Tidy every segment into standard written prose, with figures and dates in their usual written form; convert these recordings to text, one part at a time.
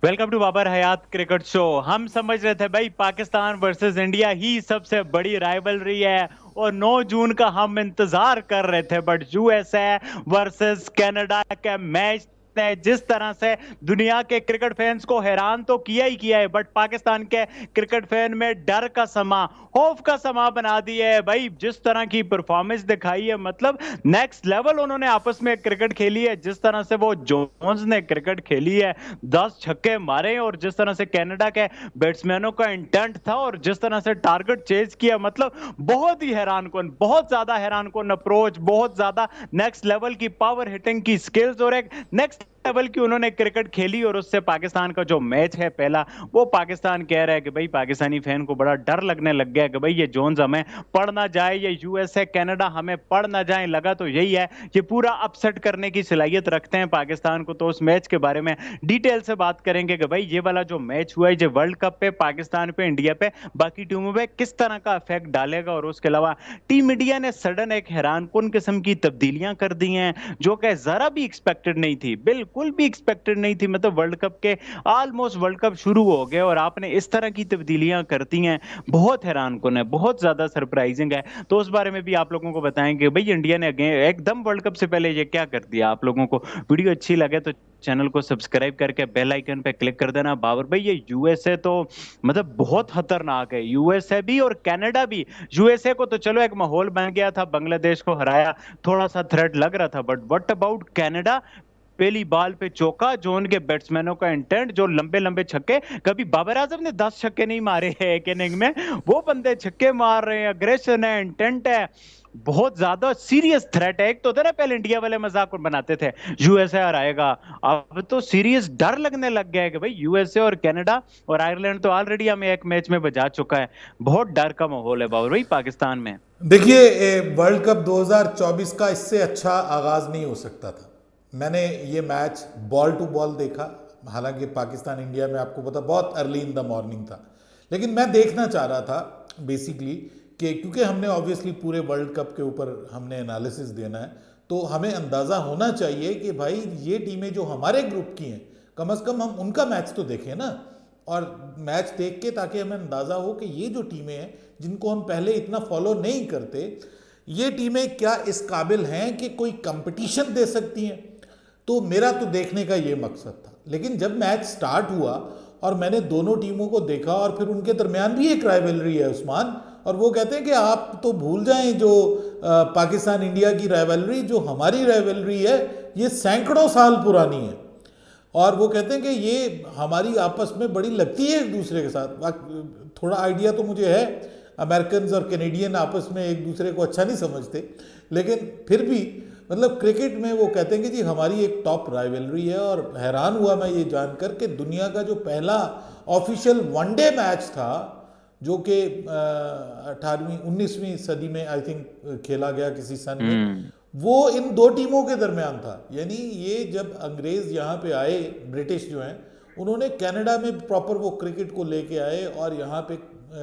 Welcome to Babar Hayat cricket show. हम समझ रहे थे भाई पाकिस्तान वर्सेस इंडिया ही सबसे बड़ी राइवलरी है और 9 जून का हम इंतजार कर रहे थे, बट यूएसए वर्सेस कनाडा के मैच ने जिस तरह से दुनिया के क्रिकेट फैंस को हैरान तो किया ही किया है, बट पाकिस्तान के क्रिकेट फैन में डर का समा, खौफ का समा बना दिया है भाई। जिस तरह की परफॉर्मेंस दिखाई है, मतलब नेक्स्ट लेवल उन्होंने आपस में क्रिकेट खेली है। जिस तरह से वो जोन्स ने क्रिकेट खेली है, 10 छक्के मारे, और जिस तरह से कनाडा के बैट्समैनों का इंटेंट था और जिस तरह से टारगेट चेज किया, मतलब बहुत ही हैरान कौन, बहुत ज्यादा हैरान कौन अप्रोच, बहुत ज्यादा नेक्स्ट लेवल की पावर हिटिंग की स्किल्स और एक नेक्स्ट लेवल की उन्होंने क्रिकेट खेली। और उससे पाकिस्तान का जो मैच है पहला, वो पाकिस्तान कह रहा है कि भाई पाकिस्तानी फैन को बड़ा डर लगने लग गया कि भाई ये जोन्स हमें पड़ ना जाए, ये यूएसए कनाडा हमें पड़ ना जाए। लगा तो यही है, ये पूरा अपसेट करने की सलाहियत रखते हैं पाकिस्तान को। तो उस मैच के बारे में डिटेल से बात करेंगे कि भाई ये वाला जो मैच हुआ है, ये वर्ल्ड कप पे, पाकिस्तान पे, इंडिया पे, बाकी टीमों पे किस तरह का इफेक्ट डालेगा। और उसके अलावा टीम इंडिया ने सडन एक हैरान कुन किस्म की तब्दीलियां कर दी हैं, जो कि जरा भी एक्सपेक्टेड नहीं थी, बिल्कुल भी एक्सपेक्टेड नहीं थी। मतलब वर्ल्ड कप के ऑलमोस्ट वर्ल्ड कप शुरू हो गए और आपने इस तरह की तब्दीलियां करती हैं, बहुत हैरान कुन है, बहुत ज्यादा सरप्राइजिंग है। तो उस बारे में भी आप लोगों को बताएंगे भाई इंडिया ने एकदम वर्ल्ड कप से पहले ये क्या कर दिया। आप लोगों को वीडियो अच्छी लगे तो चैनल को सब्सक्राइब करके बेल आइकन पे क्लिक कर देना। बाबर भाई ये यूएसए तो मतलब बहुत खतरनाक है, यूएसए भी और कनाडा भी। यूएसए को तो चलो एक माहौल बन गया था, बांग्लादेश को हराया, थोड़ा सा थ्रेट लग रहा था, बट व्हाट अबाउट कनाडा? पहली बॉल पे चौका, जो उनके बैट्समैनों का इंटेंट, जो लंबे लंबे छक्के, कभी बाबर आजम ने 10 छक्के नहीं मारे हैं एक इनिंग में, वो बंदे छक्के मार रहे हैं, अग्रेशन है, इंटेंट है, बहुत ज्यादा सीरियस थ्रेट है। एक तो था ना पहले इंडिया वाले मजाक बनाते थे यूएसए हराएगा, अब तो सीरियस डर लगने लग गया है कि भाई यूएसए और कनाडा और आयरलैंड तो ऑलरेडी हमें एक मैच में बजा चुका है। बहुत डर का माहौल है बाबर भाई पाकिस्तान में। देखिए, वर्ल्ड कप 2024 का इससे अच्छा आगाज़ नहीं हो सकता था। मैंने ये मैच बॉल टू बॉल देखा। हालांकि पाकिस्तान इंडिया में आपको पता बहुत अर्ली इन द मॉर्निंग था, लेकिन मैं देखना चाह रहा था बेसिकली कि क्योंकि हमने ऑब्वियसली पूरे वर्ल्ड कप के ऊपर हमने एनालिसिस देना है, तो हमें अंदाज़ा होना चाहिए कि भाई ये टीमें जो हमारे ग्रुप की हैं, कम से कम हम उनका मैच तो देखें ना। और मैच देख के ताकि हमें अंदाज़ा हो कि ये जो टीमें हैं जिनको हम पहले इतना फॉलो नहीं करते, ये टीमें क्या इस काबिल हैं कि कोई कंपटीशन दे सकती हैं। तो मेरा तो देखने का ये मकसद था। लेकिन जब मैच स्टार्ट हुआ और मैंने दोनों टीमों को देखा, और फिर उनके दरमियान भी एक राइवलरी है उस्मान, और वो कहते हैं कि आप तो भूल जाएं जो पाकिस्तान इंडिया की राइवलरी, जो हमारी राइवलरी है ये सैकड़ों साल पुरानी है। और वो कहते हैं कि ये हमारी आपस में बड़ी लगती है एक दूसरे के साथ। थोड़ा आइडिया तो मुझे है, अमेरिकन और कैनेडियन आपस में एक दूसरे को अच्छा नहीं समझते, लेकिन फिर भी मतलब क्रिकेट में वो कहते हैं कि जी हमारी एक टॉप राइवलरी है। और हैरान हुआ मैं ये जानकर कि दुनिया का जो पहला ऑफिशियल वनडे मैच था, जो कि 18वीं 19वीं सदी में आई थिंक खेला गया किसी सन में, हम्म। वो इन दो टीमों के दरमियान था। यानी ये जब अंग्रेज यहाँ पे आए, ब्रिटिश जो हैं, उन्होंने कनाडा में प्रॉपर वो क्रिकेट को लेके आए, और यहाँ पे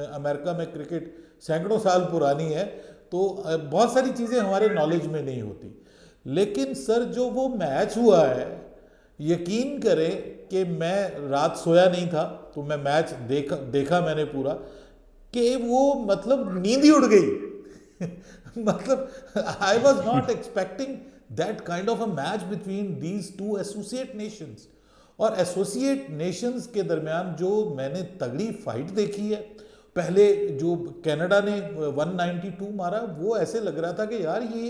अमेरिका में क्रिकेट सैकड़ों साल पुरानी है। तो बहुत सारी चीज़ें हमारे नॉलेज में नहीं होती। लेकिन सर जो वो मैच हुआ है, यकीन करें कि मैं रात सोया नहीं था, तो मैं मैच देखा देखा मैंने पूरा, कि वो मतलब नींद ही उड़ गई। मतलब I was not expecting that kind of a match between these two associate Nations. और एसोसिएट नेशंस के दरमियान जो मैंने तगड़ी फाइट देखी है, पहले जो कनाडा ने 192 मारा, वो ऐसे लग रहा था कि यार ये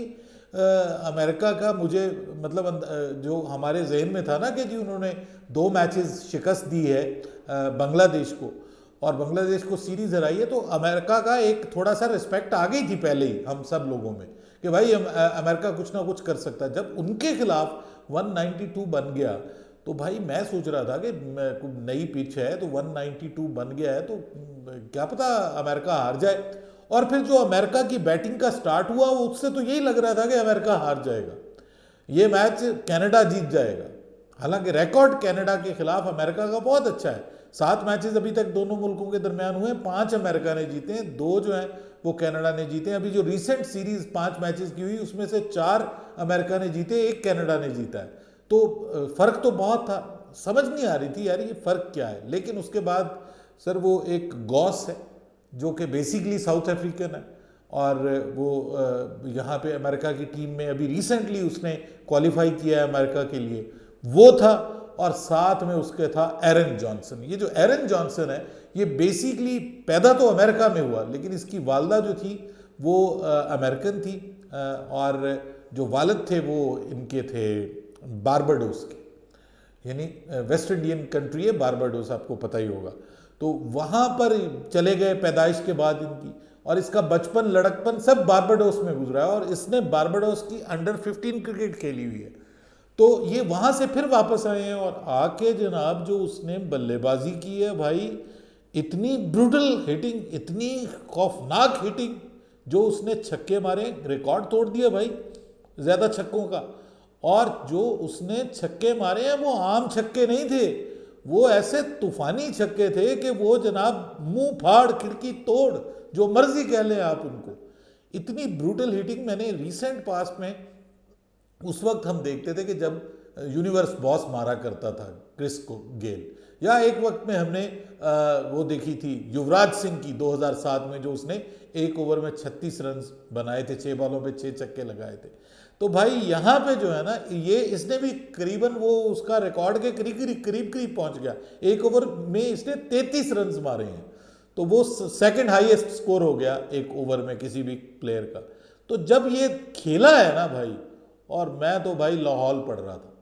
अमेरिका का, मुझे मतलब जो हमारे जहन में था ना कि जी उन्होंने 2 मैचेस शिकस्त दी है बांग्लादेश को, और बांग्लादेश को सीरीज हराई है, तो अमेरिका का एक थोड़ा सा रिस्पेक्ट आ गई थी पहले ही हम सब लोगों में कि भाई अमेरिका कुछ ना कुछ कर सकता है। जब उनके खिलाफ 192 बन गया, तो भाई मैं सोच रहा था कि नई पिच है तो 192 बन गया है, तो क्या पता अमेरिका हार जाए। और फिर जो अमेरिका की बैटिंग का स्टार्ट हुआ, उससे तो यही लग रहा था कि अमेरिका हार जाएगा, ये मैच कनाडा जीत जाएगा। हालांकि रिकॉर्ड कनाडा के खिलाफ अमेरिका का बहुत अच्छा है। 7 मैचेस अभी तक दोनों मुल्कों के दरमियान हुए हैं, 5 अमेरिका ने जीते हैं, 2 जो हैं वो कनाडा ने जीते हैं। अभी जो रिसेंट सीरीज 5 मैचेस की हुई, उसमें से 4 अमेरिका ने जीते, 1 कनाडा ने जीता है। तो फर्क तो बहुत था। समझ नहीं आ रही थी यार ये फ़र्क क्या है। लेकिन उसके बाद सर वो एक गॉस है जो कि बेसिकली साउथ अफ्रीकन है, और वो यहाँ पे अमेरिका की टीम में अभी रिसेंटली उसने क्वालिफाई किया है अमेरिका के लिए, वो था। और साथ में उसके था एरन जॉनसन। ये जो एरन जॉनसन है ये बेसिकली पैदा तो अमेरिका में हुआ, लेकिन इसकी वालदा जो थी वो अमेरिकन थी, और जो वालिद थे वो इनके थे बारबाडोस के, यानी वेस्ट इंडियन कंट्री है बारबाडोस, आपको पता ही होगा। तो वहाँ पर चले गए पैदाइश के बाद इनकी, और इसका बचपन लड़कपन सब बारबाडोस में गुजरा है, और इसने बारबाडोस की अंडर 15 क्रिकेट खेली हुई है। तो ये वहाँ से फिर वापस आए हैं, और आके जनाब जो उसने बल्लेबाजी की है भाई, इतनी ब्रूटल हिटिंग, इतनी खौफनाक हिटिंग, जो उसने छक्के मारे, रिकॉर्ड तोड़ दिया भाई ज़्यादा छक्कों का। और जो उसने छक्के मारे हैं वो आम छक्के नहीं थे, वो ऐसे तूफानी छक्के थे कि वो जनाब मुंह फाड़ खिड़की तोड़, जो मर्जी कह लें आप उनको। इतनी ब्रूटल हिटिंग मैंने रिसेंट पास्ट में, उस वक्त हम देखते थे कि जब यूनिवर्स बॉस मारा करता था क्रिस को गेल, या एक वक्त में हमने वो देखी थी युवराज सिंह की 2007 में, जो उसने एक ओवर में 36 रन बनाए थे, 6 बॉलों पे 6 छक्के लगाए थे। तो भाई यहाँ पे जो है ना, ये इसने भी करीबन वो उसका रिकॉर्ड के करीब करीब पहुंच गया। एक ओवर में इसने 33 रन मारे हैं, तो वो सेकंड हाईएस्ट स्कोर हो गया एक ओवर में किसी भी प्लेयर का। तो जब ये खेला है ना भाई, और मैं तो भाई लाहौल पढ़ रहा था,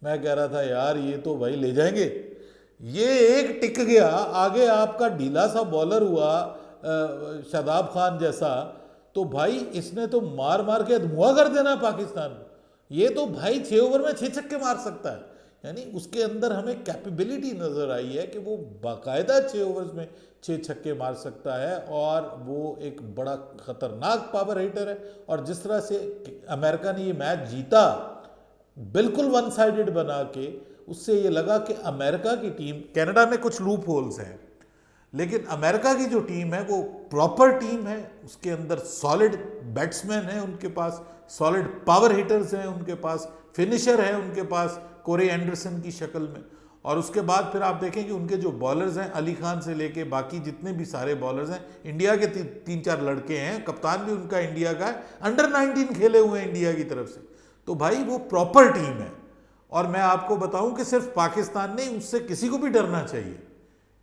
मैं कह रहा था यार ये तो भाई ले जाएंगे। ये एक टिक गया, आगे आपका ढीला सा बॉलर हुआ शादाब खान जैसा, तो भाई इसने तो मार मार के धुआं कर देना पाकिस्तान। ये तो भाई 6 ओवर में 6 छक्के मार सकता है, यानी उसके अंदर हमें कैपेबिलिटी नज़र आई है कि वो बाकायदा 6 ओवर्स में 6 छक्के मार सकता है, और वो एक बड़ा खतरनाक पावर हिटर है। और जिस तरह से अमेरिका ने ये मैच जीता बिल्कुल वन साइडेड बना के, उससे ये लगा कि अमेरिका की टीम, कनाडा में कुछ लूप होल्स हैं, लेकिन अमेरिका की जो टीम है वो प्रॉपर टीम है। उसके अंदर सॉलिड बैट्समैन है, उनके पास सॉलिड पावर हिटर्स हैं, उनके पास फिनिशर है, उनके पास कोरे एंडरसन की शक्ल में। और उसके बाद फिर आप देखें कि उनके जो बॉलर्स हैं, अली खान से लेके बाकी जितने भी सारे बॉलर्स हैं, इंडिया के 3-4 लड़के हैं, कप्तान भी उनका इंडिया का है, अंडर 19 खेले हुए हैं इंडिया की तरफ से। तो भाई वो प्रॉपर टीम है। और मैं आपको बताऊं कि सिर्फ पाकिस्तान नहीं, उससे किसी को भी डरना चाहिए,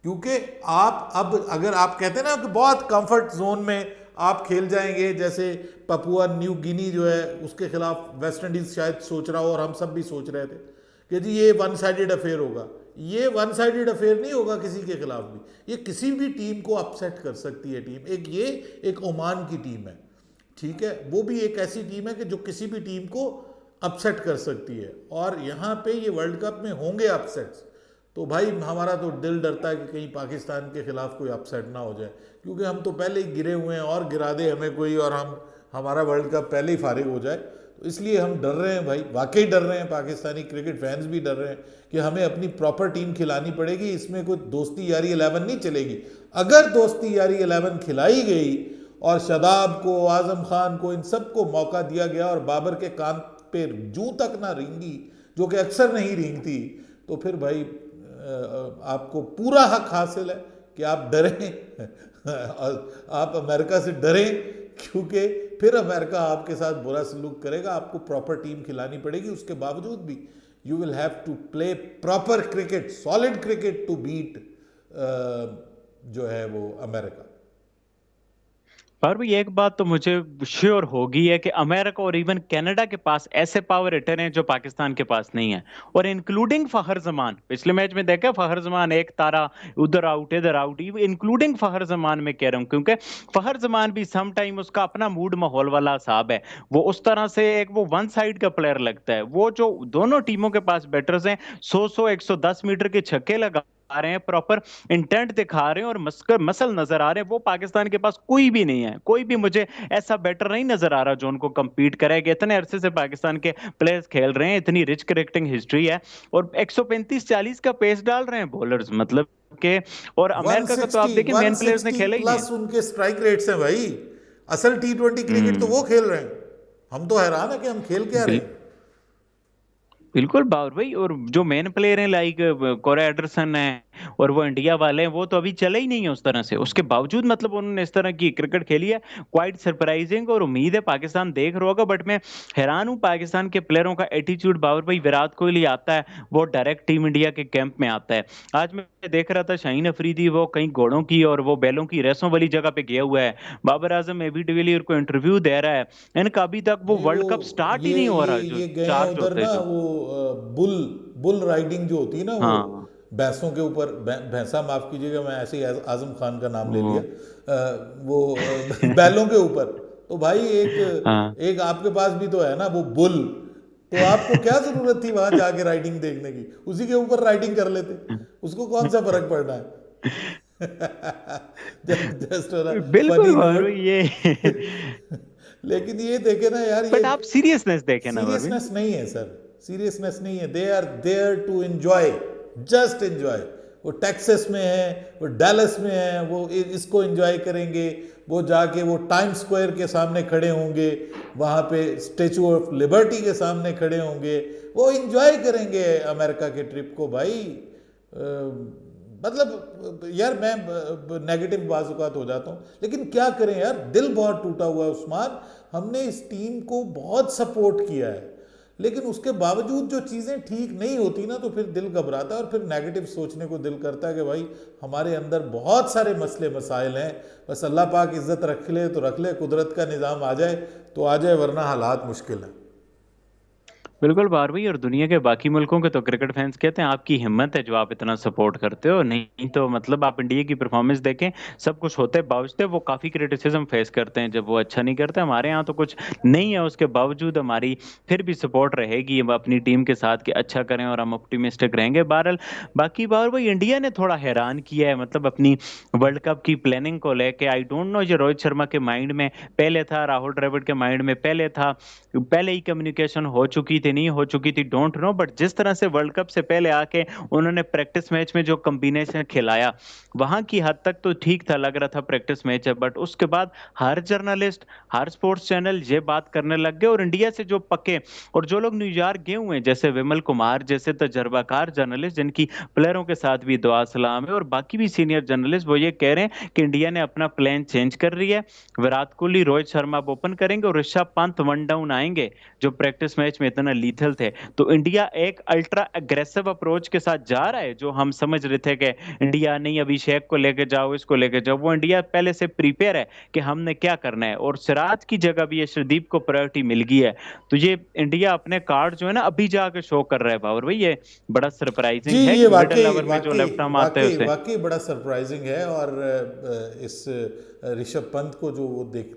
क्योंकि आप अब अगर आप कहते हैं ना कि बहुत कंफर्ट जोन में आप खेल जाएंगे, जैसे पपुआ न्यू गिनी जो है उसके खिलाफ वेस्ट इंडीज शायद सोच रहा हो, और हम सब भी सोच रहे थे कि जी ये वन साइडेड अफेयर होगा। ये वन साइडेड अफेयर नहीं होगा किसी के खिलाफ भी, ये किसी भी टीम को अपसेट कर सकती है टीम। एक ओमान की टीम है, ठीक है, वो भी एक ऐसी टीम है कि जो किसी भी टीम को अपसेट कर सकती है। और यहाँ पे ये वर्ल्ड कप में होंगे अपसेट्स, तो भाई हमारा तो दिल डरता है कि कहीं पाकिस्तान के खिलाफ कोई अपसेट ना हो जाए, क्योंकि हम तो पहले ही गिरे हुए हैं, और गिरा दे हमें कोई, और हमारा वर्ल्ड कप पहले ही फारिग हो जाए। तो इसलिए हम डर रहे हैं भाई, वाकई डर रहे हैं, पाकिस्तानी क्रिकेट फैंस भी डर रहे हैं कि हमें अपनी प्रॉपर टीम खिलानी पड़ेगी। इसमें कोई दोस्ती यारी 11 नहीं चलेगी। अगर दोस्ती यारी 11 खिलाई गई और शादाब को, आजम खान को, इन सबको मौका दिया गया, और बाबर के कान पे जूं तक ना रेंगी, जो कि अक्सर नहीं रेंगती, तो फिर भाई आपको पूरा हक हासिल है कि आप डरें आप अमेरिका से डरें, क्योंकि फिर अमेरिका आपके साथ बुरा सलूक करेगा। आपको प्रॉपर टीम खिलानी पड़ेगी, उसके बावजूद भी you will have to play proper cricket, solid cricket to beat जो है वो अमेरिका। पर भी एक बात तो मुझे श्योर होगी है कि अमेरिका और इवन कनाडा के पास ऐसे पावर हिटर हैं जो पाकिस्तान के पास नहीं है, और इंक्लूडिंग फखर जमान। पिछले मैच में देखा फखर जमान एक तारा उधर आउट इधर आउट, इंक्लूडिंग फखर जमान में कह रहा हूं, क्योंकि फखर जमान भी सम टाइम उसका अपना मूड माहौल वाला हिसाब है, वो उस तरह से एक वो वन साइड का प्लेयर लगता है। वो जो दोनों टीमों के पास बैटर्स हैं 100-110 मीटर के छक्के लगा रहे हैं, प्रॉपर इंटेंट दिखा रहे हैं, और मसल नजर आ रहे हैं, वो पाकिस्तान के पास कोई भी नहीं है। कोई भी मुझे ऐसा बैटर नहीं नजर आ रहा जो उनको कंपीट करेगा। इतने अरसे से पाकिस्तान के प्लेयर्स खेल रहे हैं, इतनी रिच क्रिकेटिंग हिस्ट्री है, और 135-40 का पेस डाल रहे हैं बॉलर्स, मतलब के। और अमेरिका का तो आप 160 देखिए मेन प्लेयर्स ने 160 खेला ही नहीं प्लस उनके स्ट्राइक रेट्स हैं भाई। असल T20 क्रिकेट तो वो खेल रहे हैं, हम तो हैरान है कि हम खेल क्या रहे हैं। बिल्कुल बावर भाई, और जो मेन प्लेयर हैं लाइक कोरे एंडरसन है और वो इंडिया वाले हैं, वो तो अभी चले ही नहीं है उस तरह से। उसके बावजूद मतलब उन्होंने इस तरह की क्रिकेट खेली है, क्वाइट सरप्राइजिंग। और उम्मीद है पाकिस्तान देख रहा होगा, बट मैं हैरान हूँ पाकिस्तान के प्लेयरों का एटीट्यूड। बावर भाई, विराट कोहली आता है, वो डायरेक्ट टीम इंडिया के कैंप में आता है। आज मैं देख रहा था शाहीन अफरीदी वो कहीं घोड़ों की और वो बैलों की रेसों वाली जगह पे गया हुआ है। बाबर आजम एबी डिविलियर को इंटरव्यू दे रहा है। इनका अभी तक वो नहीं वो वर्ल्ड कप स्टार्ट ही ये नहीं हो ये रहा, जो ये गए हैं चार्ज उधर होते हैं ना, जो। वो बुल बुल राइडिंग जो होती है ना, वो हाँ। भैंसों के ऊपर, भैंसा माफ कीजिएगा, मैं ऐसे ही आजम खान का नाम ले वो लिया, वो बैलों के ऊपर। तो भाई एक हाँ। एक आपके पास भी तो है ना वो बुल, तो आपको क्या जरूरत थी वहां जाके राइडिंग देखने की, उसी के ऊपर राइडिंग कर लेते, उसको कौन सा फर्क पड़ना है। जस्ट ऑन अ बिल्कुल फनी भाई नोट। ये लेकिन ये देखे ना यार, ये बट आप सीरियसनेस देखें ना भाई। सीरियसनेस नहीं है सर, सीरियसनेस नहीं है। They are there to enjoy, just enjoy. वो टेक्सास में है, वो डैलस में है, वो इसको एंजॉय करेंगे, वो जाके वो टाइम स्क्वायर के सामने खड़े होंगे, वहाँ पे स्टेचू ऑफ लिबर्टी के सामने खड़े होंगे, वो एंजॉय करेंगे अमेरिका के ट्रिप को भाई। मतलब यार मैं नेगेटिव बाजुकात हो जाता हूँ, लेकिन क्या करें यार, दिल बहुत टूटा हुआ है उस्मान। हमने इस टीम को बहुत सपोर्ट किया है, लेकिन उसके बावजूद जो चीज़ें ठीक नहीं होती ना, तो फिर दिल घबराता है और फिर नेगेटिव सोचने को दिल करता है कि भाई हमारे अंदर बहुत सारे मसले मसाइल हैं, बस अल्लाह पाक इज़्ज़त रख ले तो रख ले, कुदरत का निज़ाम आ जाए तो आ जाए, वरना हालात मुश्किल हैं। बिल्कुल बारहवीं, और दुनिया के बाकी मुल्कों के तो क्रिकेट फैंस कहते हैं आपकी हिम्मत है जो आप इतना सपोर्ट करते हो। नहीं तो मतलब आप इंडिया की परफॉर्मेंस देखें, सब कुछ होते बावजूद वो काफी क्रिटिसिज्म फेस करते हैं जब वो अच्छा नहीं करते। हमारे यहाँ तो कुछ नहीं है, उसके बावजूद हमारी फिर भी सपोर्ट रहेगी हम अपनी टीम के साथ कि अच्छा करें, और हम ऑप्टिमिस्टिक रहेंगे। बहरहाल बाकी बार भाई इंडिया ने थोड़ा हैरान किया है, मतलब अपनी वर्ल्ड कप की प्लानिंग को लेके। आई डोंट नो ये रोहित शर्मा के माइंड में पहले था, राहुल द्रविड़ के माइंड में पहले था, पहले ही कम्युनिकेशन हो चुकी थी नहीं हो चुकी थी, डोंट नो। बट जिस तरह से वर्ल्ड कप से पहले आके उन्होंने प्रैक्टिस मैच में जो कॉम्बिनेशन खिलाया, वहां की हद तक तो ठीक था, लग रहा था प्रैक्टिस मैच है। बट उसके बाद हर जर्नलिस्ट, हर स्पोर्ट्स चैनल ये बात करने लग गए, और इंडिया से जो पक्के और जो लोग न्यूयॉर्क गए हुए हैं, जैसे विमल कुमार जैसे तजर्बाकार जर्नलिस्ट जिनकी प्लेयरों के साथ भी दुआ सलाम है, और बाकी भी सीनियर जर्नलिस्ट, वो ये कह रहे हैं कि इंडिया ने अपना प्लान चेंज कर रही है। विराट कोहली रोहित शर्मा ओपन करेंगे और ऋषभ पंत वन डाउन आएंगे, जो प्रैक्टिस मैच में इतना लीथल थे। तो इंडिया एक अल्ट्रा अग्रेसिव अप्रोच के साथ जा रहा है, जो हम समझ रहे थे कि इंडिया नहीं अभिषेक को लेके जाओ, इसको लेके जाओ, वो इंडिया पहले से प्रिपेयर है कि हमने क्या करना है। और सिराज की जगह भी यशदीप को प्रायोरिटी मिल गई है। तो ये इंडिया अपने कार्ड जो है ना अभी जाके शो कर रहा है बाबर भाई, ये बड़ा जी सरप्राइजिंग है ये कि मिडिल वाकई ओवर में जो वाकई लेफ्ट आर्म आता है वाकई उसे। वाकई बड़ा सरप्राइजिंग है। और इस ऋषभ पंत को जो वो देख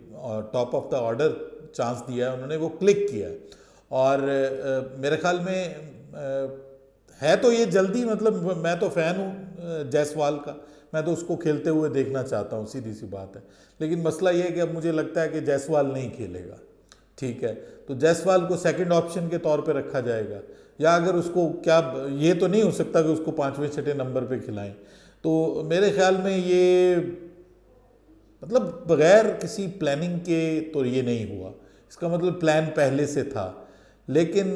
top of the order chance दिया है उन्होंने, वो क्लिक किया है। और मेरे ख्याल में है तो ये जल्दी, मतलब मैं तो फ़ैन हूँ जायसवाल का, मैं तो उसको खेलते हुए देखना चाहता हूँ, सीधी सी बात है। लेकिन मसला ये है कि अब मुझे लगता है कि जायसवाल नहीं खेलेगा, ठीक है, तो जायसवाल को सेकंड ऑप्शन के तौर पे रखा जाएगा, या अगर उसको क्या, ये तो नहीं हो सकता कि उसको पाँचवें छठे नंबर पे खिलाएं। तो मेरे ख्याल में ये मतलब बगैर किसी प्लानिंग के तो ये नहीं हुआ, इसका मतलब प्लान पहले से था। लेकिन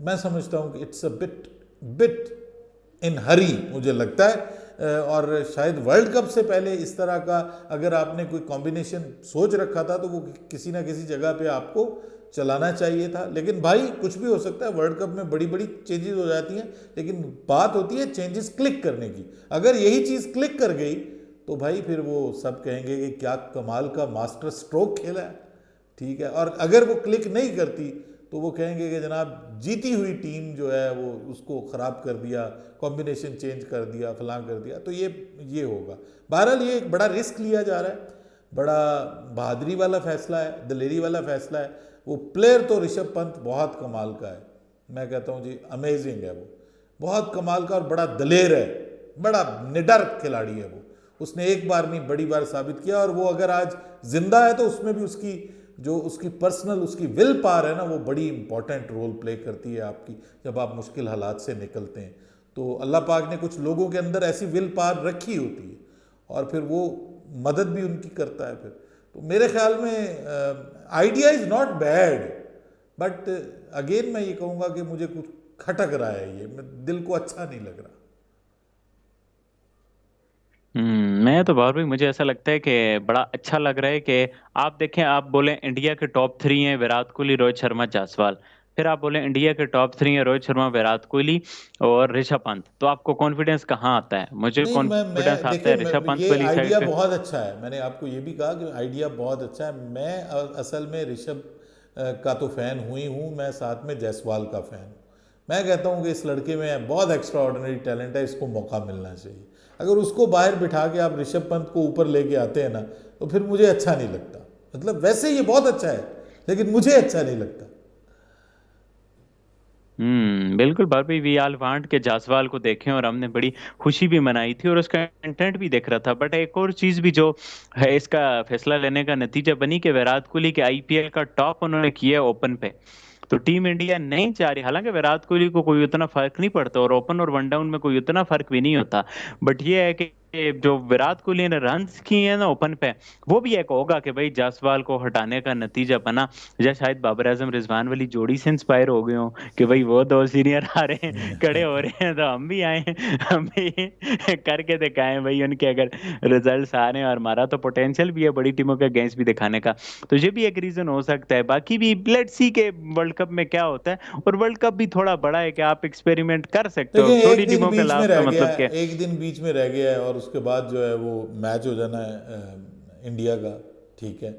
मैं समझता हूँ कि it's a bit bit in hurry, मुझे लगता है। और शायद वर्ल्ड कप से पहले इस तरह का अगर आपने कोई कॉम्बिनेशन सोच रखा था तो वो किसी ना किसी जगह पे आपको चलाना चाहिए था। लेकिन भाई कुछ भी हो सकता है, वर्ल्ड कप में बड़ी बड़ी चेंजेस हो जाती हैं, लेकिन बात होती है चेंजेस क्लिक करने की। अगर यही चीज़ क्लिक कर गई तो भाई फिर वो सब कहेंगे कि क्या कमाल का मास्टर स्ट्रोक खेला है, ठीक है। और अगर वो क्लिक नहीं करती तो वो कहेंगे कि जनाब जीती हुई टीम जो है वो उसको ख़राब कर दिया, कॉम्बिनेशन चेंज कर दिया, फलां कर दिया, तो ये होगा। बहरहाल ये एक बड़ा रिस्क लिया जा रहा है, बड़ा बहादुरी वाला फैसला है, दिलेरी वाला फैसला है। वो प्लेयर तो ऋषभ पंत बहुत कमाल का है, मैं कहता हूँ जी अमेजिंग है वो, बहुत कमाल का और बड़ा दलेर है, बड़ा निडर खिलाड़ी है वो। उसने एक बार नहीं बड़ी बार साबित किया, और वो अगर आज जिंदा है तो उसमें भी उसकी जो उसकी पर्सनल उसकी विल पावर है ना, वो बड़ी इंपॉर्टेंट रोल प्ले करती है आपकी, जब आप मुश्किल हालात से निकलते हैं। तो अल्लाह पाक ने कुछ लोगों के अंदर ऐसी विल पावर रखी होती है, और फिर वो मदद भी उनकी करता है फिर। तो मेरे ख्याल में idea is not bad, but again मैं ये कहूँगा कि मुझे कुछ खटक रहा है, ये दिल को अच्छा नहीं लग रहा। मैं तो बहुत भी मुझे ऐसा लगता है कि बड़ा अच्छा लग रहा है कि आप देखें, आप बोले इंडिया के टॉप थ्री हैं विराट कोहली, रोहित शर्मा, जायसवाल। फिर आप बोले इंडिया के टॉप थ्री हैं रोहित शर्मा, विराट कोहली और ऋषभ पंत। तो आपको कॉन्फिडेंस कहाँ आता है? मुझे नहीं, कॉन्फिडेंस मैं आता देखिए, है ऋषभ पंत ये वाली साइड आइडिया पे। बहुत अच्छा है। मैंने आपको ये भी कहा कि आइडिया बहुत अच्छा है। मैं असल में ऋषभ का तो फैन हुई हूँ, मैं साथ में जायसवाल का फैन हूँ। मैं कहता हूँ कि इस लड़के में बहुत एक्स्ट्रा ऑर्डिनरी टैलेंट है, इसको मौका मिलना चाहिए। अगर उसको बाहर बिठा के आप ऋषभ पंत को ऊपर लेके आते हैं ना, तो फिर मुझे अच्छा नहीं लगता। मतलब वैसे ये बहुत अच्छा है, लेकिन मुझे अच्छा नहीं लगता। बिल्कुल भाई, वी आल वांट के जायसवाल को देखें और हमने बड़ी खुशी भी मनाई थी और उसका कंटेंट भी देख रहा था। बट एक और चीज भी जो है इसका फैसला लेने का नतीजा बनी कि विराट कोहली के आईपीएल का टॉप उन्होंने किया ओपन पे। तो टीम इंडिया नहीं चाह रही, हालांकि विराट कोहली को कोई उतना फर्क नहीं पड़ता और ओपन और वन डाउन में कोई उतना फर्क भी नहीं होता। बट ये है कि जो विराट कोहली ने रन्स किए हैं ना ओपन पे, वो भी एक होगा कि भाई जायसवाल को हटाने का नतीजा बना, या शायद बाबर आजम रिजवान वाली जोड़ी से इंस्पायर हो गए हो कि भाई वो दो सीनियर आ रहे हैं, खड़े हो रहे हैं, तो हम भी आए, हम भी करके दिखाएं भाई उनके अगर रिजल्ट्स आ रहे हैं। और हमारा तो पोटेंशियल भी है बड़ी टीमों के अगेंस्ट भी दिखाने का। तो ये भी एक रीजन हो सकता है। बाकी भी लेट्स सी के वर्ल्ड कप में क्या होता है। और वर्ल्ड कप भी थोड़ा बड़ा है कि आप एक्सपेरिमेंट कर सकते हो देखिए, छोटी एक दिन टीमों के बीच में लाभ रह पे, गया मतलब है, के। एक दिन बीच में रह गया है, और उसके बाद जो है वो मैच हो जाना है इंडिया का। ठीक है,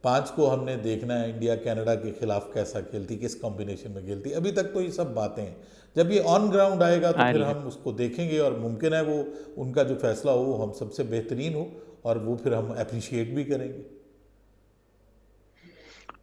5 को हमने देखना है इंडिया कनाडा के खिलाफ कैसा खेलती, किस कॉम्बिनेशन में खेलती। अभी तक तो ये सब बातें हैं, जब ये ऑन ग्राउंड आएगा तो आ फिर रही है। हम उसको देखेंगे, और मुमकिन है वो उनका जो फैसला हो वो हम सबसे बेहतरीन हो, और वो फिर हम अप्रिशिएट भी करेंगे।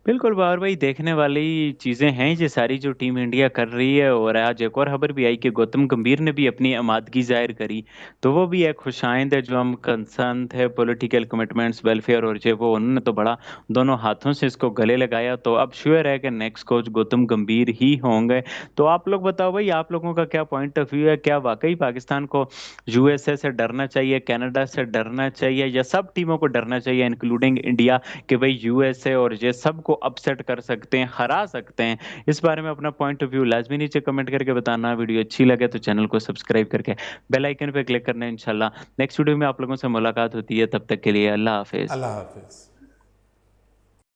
बिल्कुल बावर भाई, देखने वाली चीजें हैं ये सारी जो टीम इंडिया कर रही है। और आज एक और खबर भी आई कि गौतम गंभीर ने भी अपनी आमादगी जाहिर करी। तो वो भी एक खुशाइंद है, जो हम कंसर्न थे पॉलिटिकल कमिटमेंट्स वेलफेयर और जो वो उन्होंने तो बड़ा दोनों हाथों से इसको गले लगाया। तो अब श्योर है कि नेक्स्ट कोच गौतम गंभीर ही होंगे। तो आप लोग बताओ भाई, आप लोगों का क्या पॉइंट ऑफ व्यू है? क्या वाकई पाकिस्तान को यूएसए से डरना चाहिए, कनाडा से डरना चाहिए, या सब टीमों को डरना चाहिए इंक्लूडिंग इंडिया, कि भाई यूएसए और ये सबको अपसेट कर सकते हैं, हरा सकते हैं? इस बारे में अपना पॉइंट ऑफ व्यू लाजमी नीचे कमेंट करके बताना। वीडियो अच्छी लगे तो चैनल को सब्सक्राइब करके बेल आइकन पे क्लिक करना। इंशाल्लाह नेक्स्ट वीडियो में आप लोगों से मुलाकात होती है, तब तक के लिए अल्लाह हाफिज। अल्लाह हाफिज़।